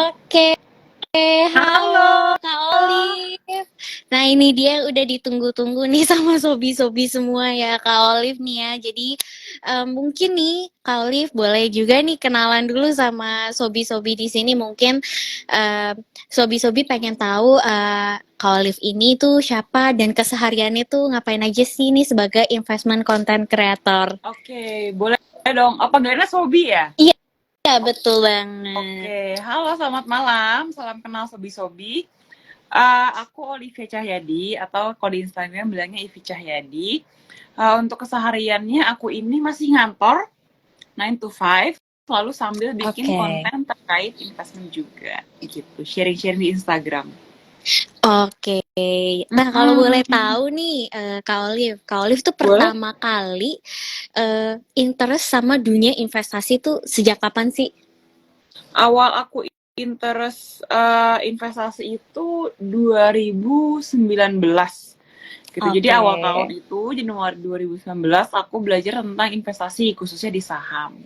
Oke, halo Halo. Kak Olive. Nah ini dia udah ditunggu-tunggu nih sama sobi-sobi semua ya Kak Olive nih ya. Jadi mungkin nih Kak Olive boleh juga nih kenalan dulu sama sobi-sobi di sini. Mungkin em, sobi-sobi pengen tahu Kak Olive ini tuh siapa dan kesehariannya tuh ngapain aja sih nih sebagai investment content creator. Oke, boleh dong. Apa panggilannya Sobi ya? Iya betul banget. Oke, halo selamat malam. Salam kenal Sobi-Sobi. Aku Olivia Cahyadi atau kalau di Instagram bilangnya Ivi Cahyadi. Untuk kesehariannya aku ini masih ngantor 9 to 5, lalu sambil bikin Oke. konten terkait investment juga gitu. Sharing-sharing di Instagram. Oke, nah kalau boleh Mm-mm. tahu nih Kak Olive tuh Boleh. pertama kali interest sama dunia investasi tuh sejak kapan sih? Awal aku interest investasi itu 2019 gitu. Jadi Oke, awal tahun itu Januari 2019 aku belajar tentang investasi khususnya di saham.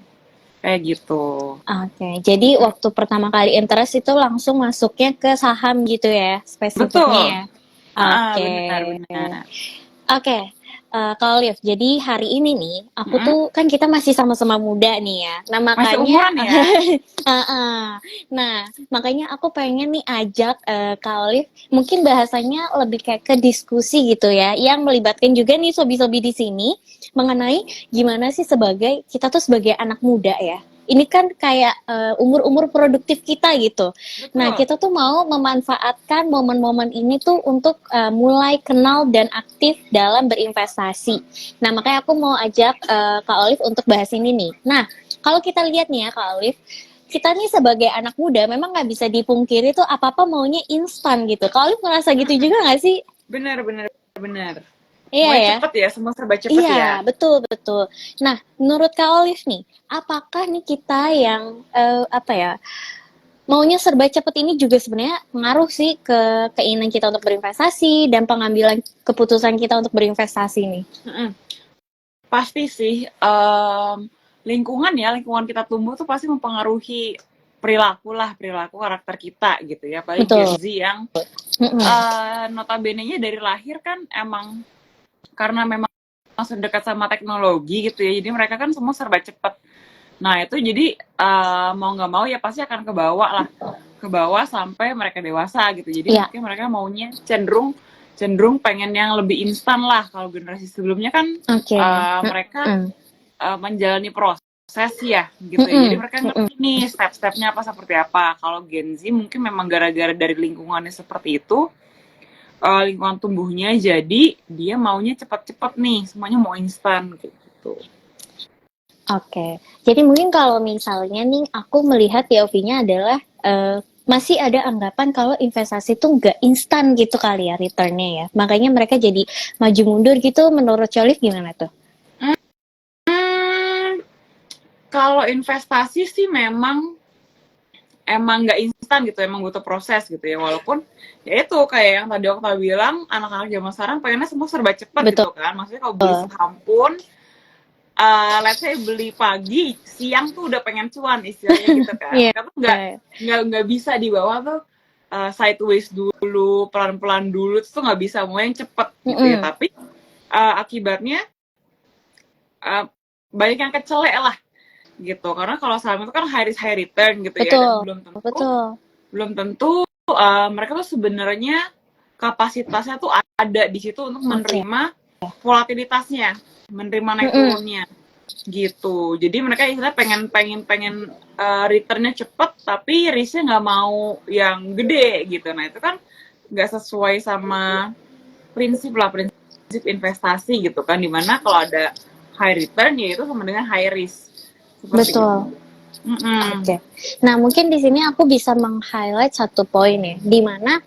Kayak gitu. oke. Jadi waktu pertama kali interest itu langsung masuknya ke saham gitu ya, spesifiknya Betul. ya. Oke. Benar-benar. Oke, Kak Olive, jadi hari ini nih, aku Mm-mm. tuh kan kita masih sama-sama muda nih ya. Nah Masih makanya, umuran ya? nah makanya aku pengen nih ajak Kak Olive, mungkin bahasanya lebih kayak ke diskusi gitu ya, yang melibatkan juga nih sobi-sobi di sini mengenai gimana sih sebagai kita tuh sebagai anak muda ya. Ini kan kayak umur-umur produktif kita gitu. Nah, Betul. kita tuh mau memanfaatkan momen-momen ini tuh untuk mulai kenal dan aktif dalam berinvestasi. Nah, makanya aku mau ajak Kak Olive untuk bahas ini nih. Nah, kalau kita lihat nih ya Kak Olive, kita nih sebagai anak muda memang nggak bisa dipungkiri tuh apa-apa maunya instan gitu. Kak Olive ngerasa gitu juga nggak sih? Benar-benar. Benar. Iya Semuanya ya? cepet ya, semua serba cepet Iya, ya. betul betul. Nah, menurut Kak Olive nih, apakah nih kita yang apa ya, maunya serba cepat ini juga sebenarnya pengaruh sih ke keinginan kita untuk berinvestasi dan pengambilan keputusan kita untuk berinvestasi nih. Mm-mm. Pasti sih, lingkungan kita tumbuh tuh pasti mempengaruhi perilaku karakter kita gitu ya. Apalagi Gen Betul. Z yang Mm-mm. notabene-nya dari lahir kan emang karena memang langsung dekat sama teknologi gitu ya. Jadi mereka kan semua serba cepet. Nah itu jadi mau nggak mau ya pasti akan ke bawah sampai mereka dewasa gitu. Jadi Iya. mungkin mereka maunya cenderung pengen yang lebih instan lah. Kalau generasi sebelumnya kan Oke. mereka Mm-mm. menjalani proses ya gitu ya. Jadi Mm-mm. mereka Mm-mm. ngerti nih step-stepnya apa seperti apa. Kalau Gen Z mungkin memang gara-gara dari lingkungannya seperti itu, lingkungan tumbuhnya jadi dia maunya cepat-cepat nih, semuanya mau instan gitu. Oke. Jadi mungkin kalau misalnya nih aku melihat POV-nya adalah masih ada anggapan kalau investasi tuh nggak instan gitu kali ya returnnya ya. Makanya mereka jadi maju mundur gitu. Menurut Cholif gimana tuh? Hmm, kalau investasi sih emang nggak instan gitu, emang butuh proses gitu ya. Walaupun ya itu kayak yang tadi aku bilang, anak-anak zaman sekarang pengennya semua serba cepat Betul. gitu kan. Maksudnya kalau beli saham pun, let's say beli pagi, siang tuh udah pengen cuan istilahnya gitu kan. Iya. Mereka tuh nggak bisa di bawah tuh sideways dulu, pelan-pelan dulu, itu tuh nggak bisa, mau yang cepet gitu ya. Mm-mm. Tapi akibatnya banyak yang kecelek lah gitu, karena kalau saham itu kan high risk high return gitu ya, dan Betul. Betul. belum tentu mereka tuh sebenarnya kapasitasnya tuh ada di situ untuk Oke. menerima volatilitasnya, menerima naik Mm-mm. turunnya gitu. Jadi mereka istilah pengen returnnya cepet tapi risknya nggak mau yang gede gitu. Nah itu kan nggak sesuai sama prinsip investasi gitu kan, dimana kalau ada high return ya itu sama dengan high risk seperti itu. Betul. Oke. Nah, mungkin di sini aku bisa meng-highlight satu poin ya, di mana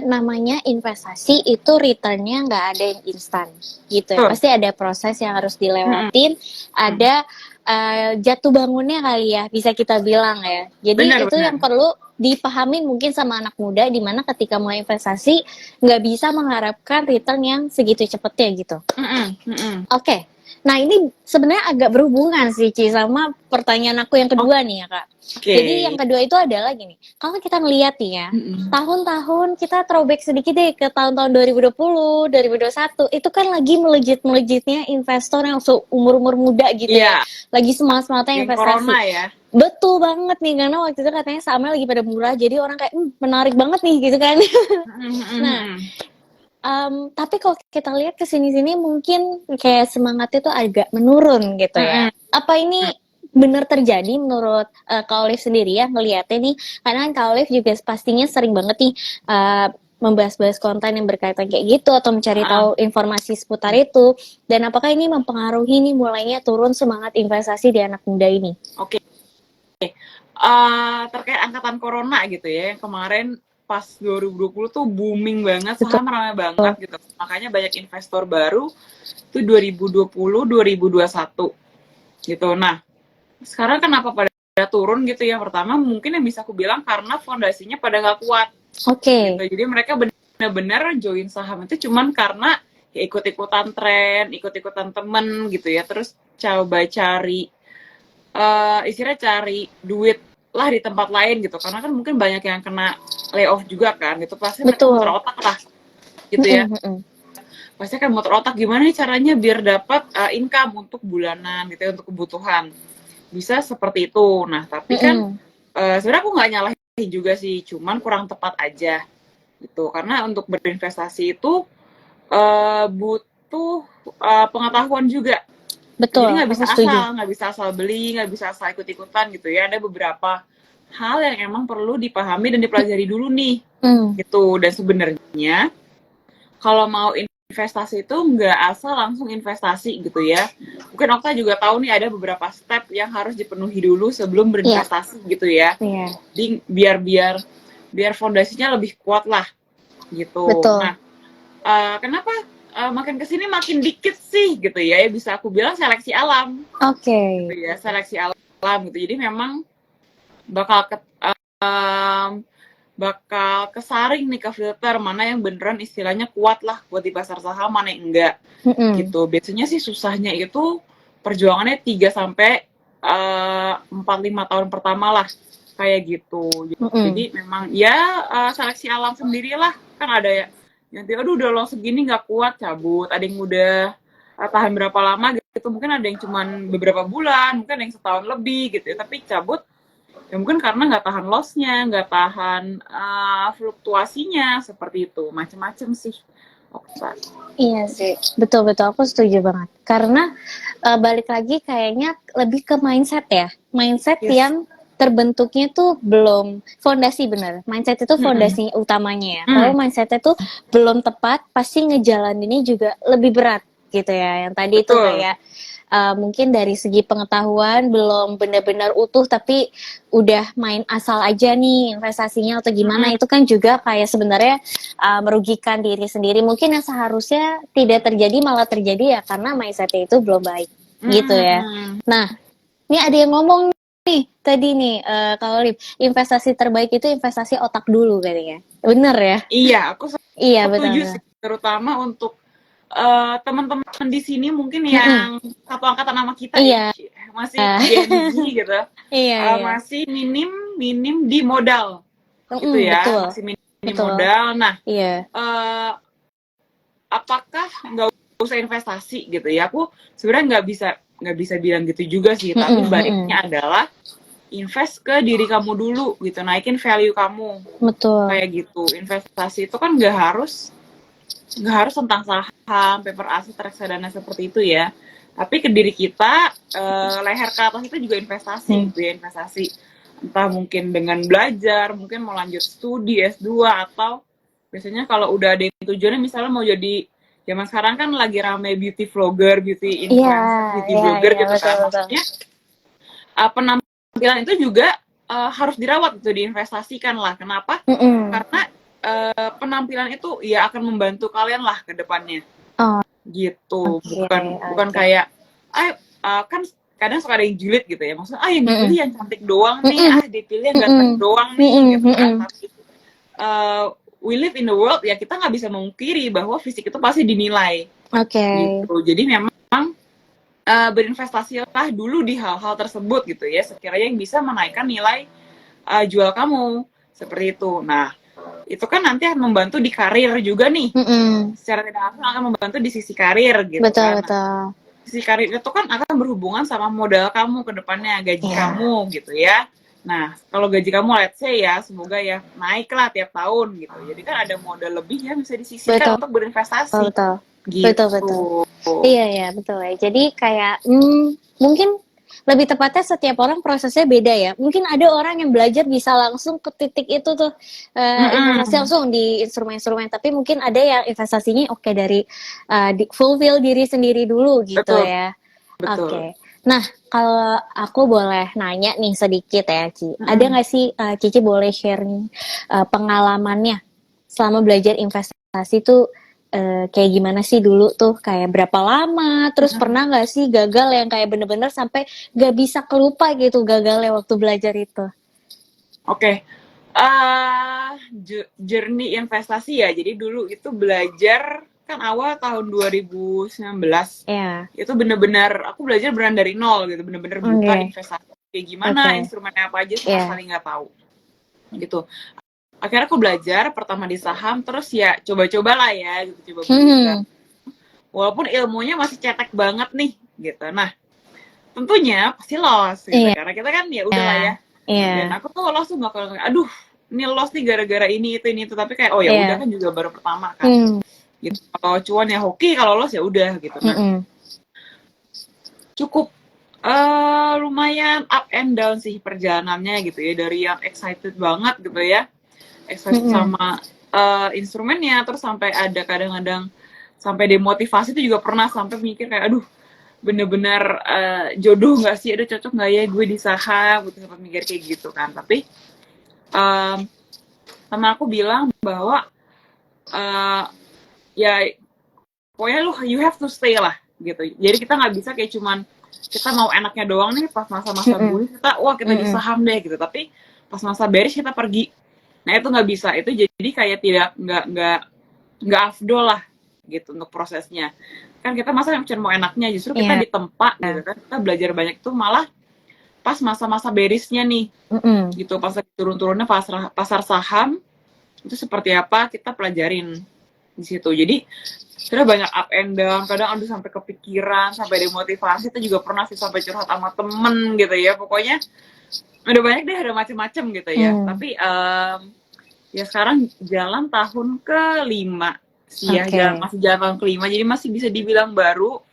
namanya investasi itu returnnya nggak ada yang instan gitu ya. Betul. Pasti ada proses yang harus Mm-mm. dilewatin, ada jatuh bangunnya kali ya, bisa kita bilang ya. Jadi itu Benar-benar. yang perlu dipahami mungkin sama anak muda, di mana ketika mau investasi nggak bisa mengharapkan return yang segitu cepetnya gitu. Mm-mm. Mm-mm. Oke. Nah, ini sebenarnya agak berhubungan sih, Ci, sama pertanyaan aku yang kedua nih ya, Kak. Oke. Jadi yang kedua itu adalah gini, kalau kita ngeliat nih ya, tahun-tahun kita throwback sedikit deh ke tahun-tahun 2020, 2021, itu kan lagi melejitnya investor yang umur-umur muda gitu ya, Iya, lagi semangat-semangatnya yang investasi. corona ya. Betul banget nih, karena waktu itu katanya sahamnya lagi pada murah, jadi orang kayak, menarik banget nih gitu kan. Nah, tapi kalau kita lihat ke sini-sini mungkin kayak semangatnya tuh agak menurun gitu ya. Apa ini benar terjadi menurut Kak Olive sendiri ya ngelihatnya nih? Karena kan Kak Olive juga pastinya sering banget nih membahas-bahas konten yang berkaitan kayak gitu atau mencari tahu informasi seputar itu. Dan apakah ini mempengaruhi nih mulainya turun semangat investasi di anak muda ini? Oke. Terkait angkatan corona gitu ya, yang kemarin pas 2020 tuh booming banget, saham ramai banget gitu. Makanya banyak investor baru itu 2020, 2021 gitu. Nah, sekarang kenapa pada turun gitu ya? Pertama mungkin yang bisa aku bilang karena fondasinya pada nggak kuat. Oke. Gitu. Jadi mereka benar-benar join saham itu cuman karena ya ikut-ikutan tren, ikut-ikutan temen gitu ya. Terus coba cari istilahnya cari duit lah di tempat lain gitu, karena kan mungkin banyak yang kena layoff juga kan gitu, pasti mereka muter otak lah gitu ya. Pasti akan muter otak gimana nih caranya biar dapat income untuk bulanan gitu ya, untuk kebutuhan, bisa seperti itu. Nah tapi kan sebenarnya aku nggak nyalahin juga sih, cuman kurang tepat aja gitu, karena untuk berinvestasi itu butuh pengetahuan juga. Betul, Jadi aku nggak bisa asal beli, nggak bisa asal ikut-ikutan gitu ya. Ada beberapa hal yang emang perlu dipahami dan dipelajari dulu nih, gitu. Dan sebenarnya kalau mau investasi itu nggak asal langsung investasi gitu ya. Mungkin Okta juga tahu nih ada beberapa step yang harus dipenuhi dulu sebelum berinvestasi gitu ya. Jadi biar fondasinya lebih kuat lah, gitu. Betul. Nah, kenapa makin kesini makin dikit sih gitu ya, bisa aku bilang seleksi alam. Gitu ya, seleksi alam gitu. Jadi memang bakal kesaring nih ke filter mana yang beneran istilahnya kuat lah buat di pasar saham, mana yang enggak. Gitu. Biasanya sih susahnya itu perjuangannya 3 sampai 4-5 tahun pertama lah kayak gitu. Jadi memang ya seleksi alam sendirilah, kan ada ya nanti aduh udah long segini nggak kuat cabut, ada yang udah tahan berapa lama gitu, mungkin ada yang cuman beberapa bulan, mungkin ada yang setahun lebih gitu ya, tapi cabut ya mungkin karena nggak tahan lossnya, nggak tahan fluktuasinya, seperti itu, macem-macem sih. Iya sih, betul-betul aku setuju banget. Karena balik lagi kayaknya lebih ke mindset ya, mindset yang terbentuknya tuh belum fondasi, bener. Mindset itu fondasi utamanya ya. Kalau mindsetnya tuh belum tepat, pasti ngejalaninnya juga lebih berat gitu ya. Yang tadi itu kayak mungkin dari segi pengetahuan belum benar-benar utuh, tapi udah main asal aja nih investasinya atau gimana, itu kan juga kayak sebenarnya merugikan diri sendiri. Mungkin yang seharusnya tidak terjadi malah terjadi ya karena mindsetnya itu belum baik gitu ya. Nah, ini ada yang ngomong nih tadi nih Kak Olive, investasi terbaik itu investasi otak dulu katanya. Bener ya? Iya, aku setuju betul. sih, terutama untuk teman-teman di sini mungkin yang satu angkatan sama kita ya, masih Gen Z gitu, masih minim di modal gitu ya, betul. masih minim modal. Nah, apakah nggak usah investasi gitu ya? Aku sebenarnya nggak bisa bilang gitu juga sih, tapi baiknya adalah invest ke diri kamu dulu gitu, naikin value kamu. Betul. Kayak gitu. Investasi itu kan nggak harus tentang saham, paper aset, reksadana seperti itu ya. Tapi ke diri kita, leher ke atas itu juga investasi gitu ya, investasi. Entah mungkin dengan belajar, mungkin mau lanjut studi S2, atau biasanya kalau udah ada tujuannya, misalnya mau jadi, zaman sekarang kan lagi rame beauty vlogger, beauty influencer, beauty blogger gitu kan. Maksudnya penampilan itu juga harus dirawat, itu diinvestasikan lah. Kenapa? Karena penampilan itu ya akan membantu kalian lah ke depannya. Gitu. Bukan kayak kan kadang suka ada yang julid gitu ya. Maksudnya yang dipilih yang cantik doang nih, dipilih yang ganteng doang nih gitu kan. Tapi we live in the world ya, kita nggak bisa memungkiri bahwa fisik itu pasti dinilai. Gitu. Jadi memang berinvestasilah dulu di hal-hal tersebut gitu ya, sekiranya yang bisa menaikkan nilai jual kamu seperti itu. Nah, itu kan nanti akan membantu di karir juga nih. Mm-mm. Secara tidak langsung akan membantu di sisi karir gitu Betul, kan. Nah, betul. sisi karir itu kan akan berhubungan sama modal kamu ke depannya, gaji Iya, kamu gitu ya. Nah, kalau gaji kamu let's say ya, semoga ya naik lah tiap tahun gitu. Jadi kan ada modal lebih yang bisa disisihkan betul, untuk berinvestasi betul. Betul, betul. gitu. Iya, iya, betul ya. Jadi kayak mungkin lebih tepatnya setiap orang prosesnya beda ya. Mungkin ada orang yang belajar bisa langsung ke titik itu tuh investasi Mm-mm. langsung di instrumen-instrumen. Tapi mungkin ada yang investasinya oke dari fulfill diri sendiri dulu gitu Betul, ya. betul. Oke. Nah, kalau aku boleh nanya nih sedikit ya, Ci. Ada Mm-mm. nggak sih Cici boleh share nih pengalamannya selama belajar investasi tuh kayak gimana sih dulu tuh? Kayak berapa lama? Terus Mm-mm. pernah nggak sih gagal yang kayak bener-bener sampai nggak bisa kelupa gitu gagalnya waktu belajar itu? Oke. Journey investasi ya. Jadi dulu itu belajar kan awal tahun 2019. Ya, Itu bener-bener aku belajar beneran dari nol gitu, bener-bener buta oke, investasi kayak gimana, oke, instrumennya apa aja sama ya, sekali nggak tahu gitu. Akhirnya aku belajar pertama di saham, terus ya coba-coba lah ya gitu, coba beli hmm, saham. Walaupun ilmunya masih cetek banget nih gitu. Nah, tentunya pasti loss gitu iya, karena kita kan ya udahlah ya. Dan iya, aku tuh loss tuh bakal aduh ini loss nih gara-gara ini itu tapi kayak oh ya udah iya, kan juga baru pertama kan hmm, gitu. Kalau cuan ya hoki, kalau loss ya udah gitu. Nah, mm-mm, cukup lumayan up and down sih perjalanannya gitu ya, dari yang excited banget gitu ya, excited mm-mm, sama instrumennya, terus sampai ada kadang-kadang sampai demotivasi itu juga pernah, sampai mikir kayak aduh bener-bener jodoh nggak sih, aduh cocok nggak ya gue di saham gitu, sempat mikir kayak gitu kan. Tapi um, teman aku bilang bahwa uh, ya pokoknya lu you have to stay lah gitu. Jadi kita nggak bisa kayak cuman kita mau enaknya doang nih pas masa-masa mm-mm, bullish kita wah kita di mm-mm, saham deh gitu, tapi pas masa bearish kita pergi. Nah itu nggak bisa, itu jadi kayak tidak nggak afdol lah gitu untuk prosesnya. Kan kita masa yang cuma mau enaknya, justru kita iya, ditempa gitu kan, kita belajar banyak tuh malah pas masa-masa berishnya nih mm-mm, gitu, pas turun-turunnya pasar saham itu seperti apa kita pelajarin di situ. Jadi sudah banyak up and down, kadang aduh sampai kepikiran, sampai demotivasi, itu juga pernah sih sampai curhat sama temen gitu ya. Pokoknya udah banyak deh, ada macem-macem gitu ya. hmm, Tapi ya sekarang jalan tahun kelima sih ya, oke, masih jalan tahun kelima, jadi masih bisa dibilang baru,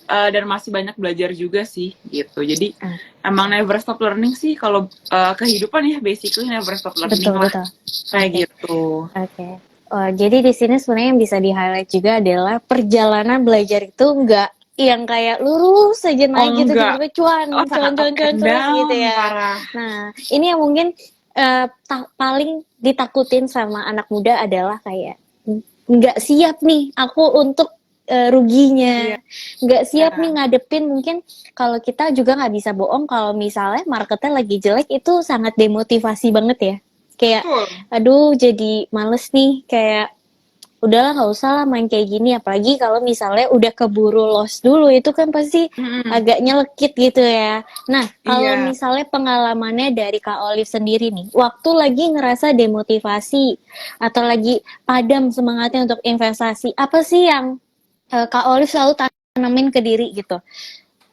dan masih banyak belajar juga sih gitu. Jadi ah, emang never stop learning sih kalau kehidupan ya, basically never stop learning betul, lah betul, oke. kayak gitu. Oke. Oh, jadi di sini sebenarnya yang bisa di-highlight juga adalah perjalanan belajar itu enggak yang kayak lurus saja Oh naik gitu enggak, tiba-tiba cuan, oh cuan, sangat up cuan, cuan and terus gitu down ya. parah. Nah, ini yang mungkin paling ditakutin sama anak muda adalah kayak nggak siap nih aku untuk ruginya, Iya. nggak siap nih ngadepin mungkin kalau kita juga nggak bisa bohong kalau misalnya marketnya lagi jelek itu sangat demotivasi banget ya. Kayak Betul. aduh jadi males nih kayak udahlah nggak usah lah main kayak gini apalagi kalau misalnya udah keburu loss dulu itu kan pasti Mm-mm. agak nyelekit gitu ya. Nah kalau Iya. misalnya pengalamannya dari Kak Olive sendiri nih waktu lagi ngerasa demotivasi atau lagi padam semangatnya untuk investasi apa sih yang Kak Olive selalu tanamin ke diri gitu,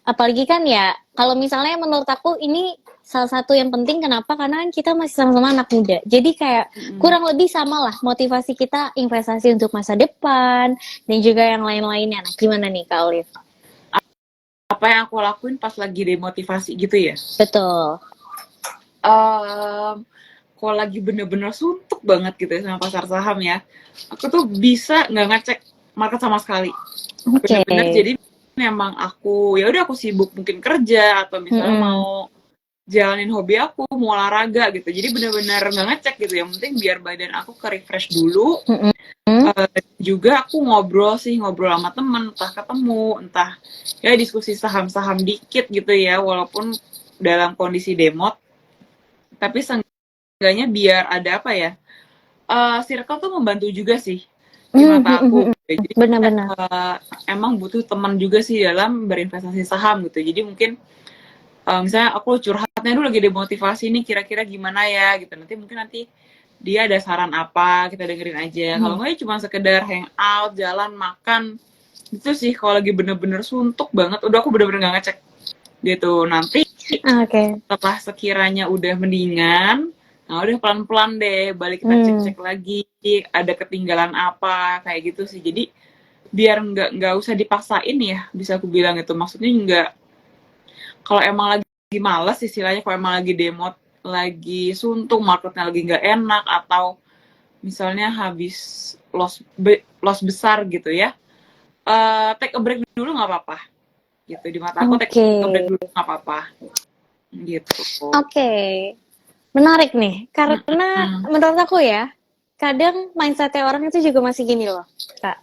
apalagi kan ya kalau misalnya menurut aku ini salah satu yang penting kenapa karena kan kita masih sama-sama anak muda jadi kayak Mm-mm. kurang lebih sama lah motivasi kita investasi untuk masa depan dan juga yang lain-lainnya. Nah gimana nih Kak Olive? Apa yang aku lakuin pas lagi demotivasi gitu ya? Betul. Um, Kalau lagi bener-bener suntuk banget gitu ya sama pasar saham ya, aku tuh bisa nggak ngecek market sama sekali. Oke. Bener-bener jadi memang aku ya udah aku sibuk mungkin kerja atau misalnya Mm-mm. mau jalanin hobi aku, mau olahraga gitu. Jadi bener-bener nggak ngecek gitu, yang penting biar badan aku ke refresh dulu. Mm-mm. Juga aku ngobrol sama temen, entah ketemu, entah ya diskusi saham-saham dikit gitu ya, walaupun dalam kondisi demot, tapi seenggaknya biar ada apa ya, circle tuh membantu juga sih. di mata aku. Jadi Benar-benar. emang butuh teman juga sih dalam berinvestasi saham gitu. Jadi mungkin misalnya aku curhatnya dulu lagi demotivasi nih, kira-kira gimana ya gitu. Nanti dia ada saran apa, kita dengerin aja. Kalau nggak ya cuma sekedar hangout, jalan, makan. Itu sih kalau lagi bener-bener suntuk banget, udah aku bener-bener nggak ngecek gitu. Nanti Oke. setelah sekiranya udah mendingan, nah udah pelan-pelan deh balik kita cek-cek lagi ada ketinggalan apa kayak gitu sih. Jadi biar nggak usah dipaksain ya, bisa aku bilang itu. Maksudnya nggak, kalau emang lagi males istilahnya, kalau emang lagi demot, lagi suntuk, marketnya lagi nggak enak, atau misalnya habis loss besar gitu ya, take a break dulu nggak apa-apa gitu. Di mata aku take a break dulu nggak apa-apa gitu. Oke. Menarik nih, karena menurut aku ya, kadang mindset-nya orang itu juga masih gini loh, Kak.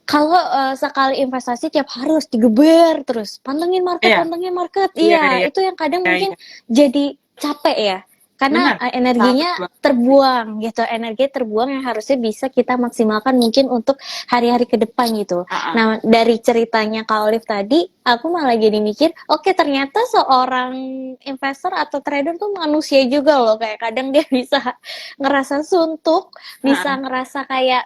Kalau sekali investasi tiap hari harus digeber terus, pantengin market, iya, itu yang kadang mungkin jadi capek ya, karena energinya terbuang gitu, energi terbuang yang harusnya bisa kita maksimalkan mungkin untuk hari-hari ke depan gitu. Nah, dari ceritanya Kak Olive tadi, aku malah jadi mikir, oke, ternyata seorang investor atau trader tuh manusia juga loh, kayak kadang dia bisa ngerasa suntuk, bisa ngerasa kayak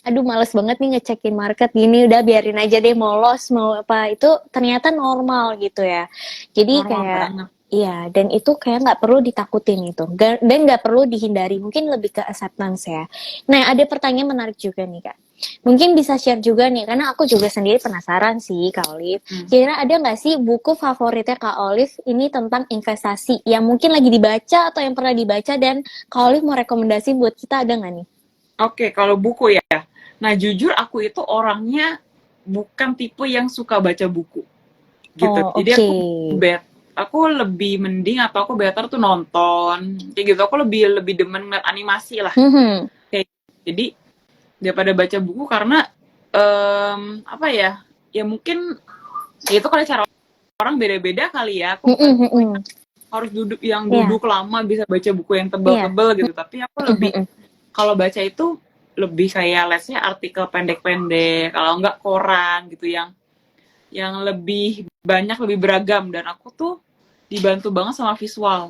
aduh males banget nih ngecekin market gini, udah biarin aja deh mau loss mau apa, itu ternyata normal gitu ya. Jadi kayak iya, dan itu kayak nggak perlu ditakutin itu, dan nggak perlu dihindari, mungkin lebih ke acceptance ya. Nah, ada pertanyaan menarik juga nih Kak, mungkin bisa share juga nih, karena aku juga sendiri penasaran sih Kak Olive, kira ada nggak sih buku favoritnya Kak Olive ini tentang investasi yang mungkin lagi dibaca atau yang pernah dibaca dan Kak Olive mau rekomendasi buat kita, ada nggak nih? Oke, kalau buku ya. Nah, jujur aku itu orangnya bukan tipe yang suka baca buku. Gitu. Jadi aku lebih mending, atau aku better tuh nonton. Kayak gitu. Aku lebih demen ngeliat animasi lah. Kayak jadi daripada baca buku, karena apa ya? Ya mungkin ya itu kali cara orang beda-beda kali ya. Aku harus duduk lama bisa baca buku yang tebel-tebel gitu. Tapi aku lebih kalau baca itu lebih kayak let's say artikel pendek-pendek, kalau enggak koran gitu, yang lebih banyak, lebih beragam, dan aku tuh dibantu banget sama visual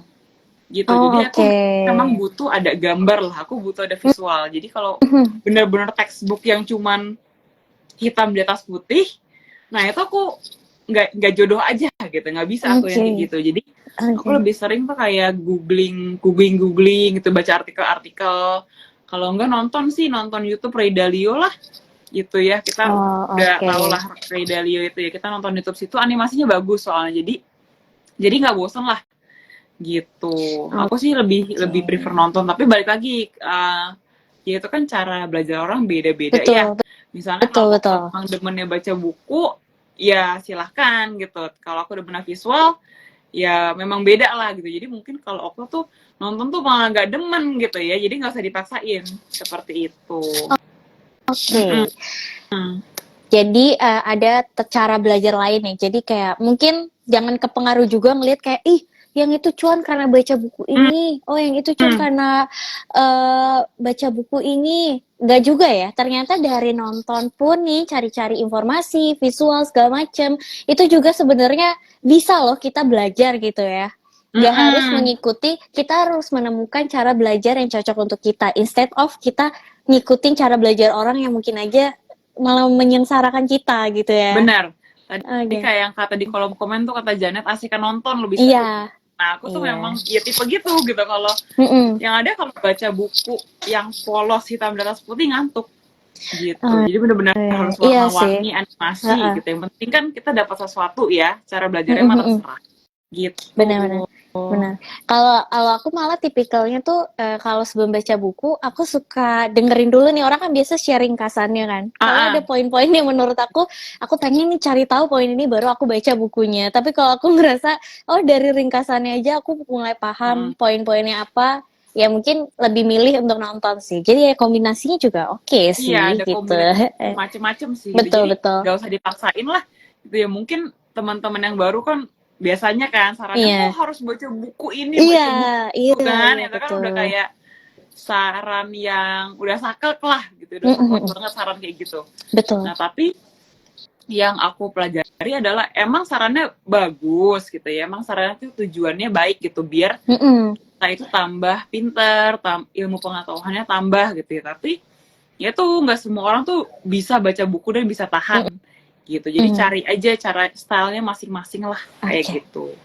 gitu. Jadi aku memang butuh ada gambar lah, aku butuh ada visual. Jadi kalau bener-bener textbook yang cuman hitam di atas putih, nah itu aku nggak jodoh aja gitu, nggak bisa aku yang kayak gitu. Jadi aku lebih sering tuh kayak googling gitu, baca artikel-artikel. Kalau enggak nonton YouTube Ray Dalio lah gitu ya. Kita udah tahu lah Ray Dalio itu ya, kita nonton YouTube situ, animasinya bagus soalnya, jadi nggak bosan lah gitu. Aku sih lebih prefer nonton, tapi balik lagi ya itu kan cara belajar orang beda-beda ya. Misalnya kalau orang demennya baca buku, ya silahkan gitu. Kalau aku demen visual, ya memang beda lah gitu. Jadi mungkin kalau aku tuh nonton tuh malah nggak demen gitu ya, jadi nggak usah dipaksain seperti itu. Jadi ada cara belajar lain ya, jadi kayak mungkin jangan kepengaruh juga ngelihat kayak yang itu cuan karena baca buku ini, yang itu cuan karena baca buku ini. Nggak juga ya, ternyata dari nonton pun nih, cari-cari informasi, visual, segala macem, itu juga sebenarnya bisa loh kita belajar gitu ya. Nggak harus mengikuti, kita harus menemukan cara belajar yang cocok untuk kita, instead of kita ngikutin cara belajar orang yang mungkin aja malah menyengsarakan kita gitu ya. Benar. Tadi kayak yang kata di kolom komen tuh, kata Janet, asik nonton lebih seru. Nah, aku tuh memang ya tipe gitu kalau yang ada kalau baca buku yang polos hitam di atas putih ngantuk gitu. Jadi benar-benar harus warna-warni, animasi gitu. Yang penting kan kita dapat sesuatu ya. Cara belajarnya mah terserah. Gitu. Benar. Kalau aku malah tipikalnya tuh kalau sebelum baca buku, aku suka dengerin dulu nih, orang kan biasa share ringkasannya kan. Kalau ada poin-poin yang menurut aku pengen nih cari tahu poin ini baru aku baca bukunya. Tapi kalau aku ngerasa dari ringkasannya aja aku mulai paham poin-poinnya apa, ya mungkin lebih milih untuk nonton sih. Jadi ya kombinasinya juga oke sih. Iya, ada gitu. Macem-macem sih. Betul. Gak usah dipaksain lah. Gitu ya, mungkin teman-teman yang baru kan biasanya kan sarannya harus baca buku ini, baca buku kan, itu kan udah kayak saran yang udah saklek lah gitu, udah Mm-mm, saklek mm-mm. banget saran kayak gitu. Betul. Nah tapi yang aku pelajari adalah emang sarannya bagus gitu ya, emang sarannya tuh tujuannya baik gitu, biar Mm-mm. kita itu tambah pinter, ilmu pengetahuannya tambah gitu ya. Tapi ya tuh nggak semua orang tuh bisa baca buku dan bisa tahan gitu. Jadi Mm-mm. cari aja cara stylenya masing-masing lah kayak Oke. gitu.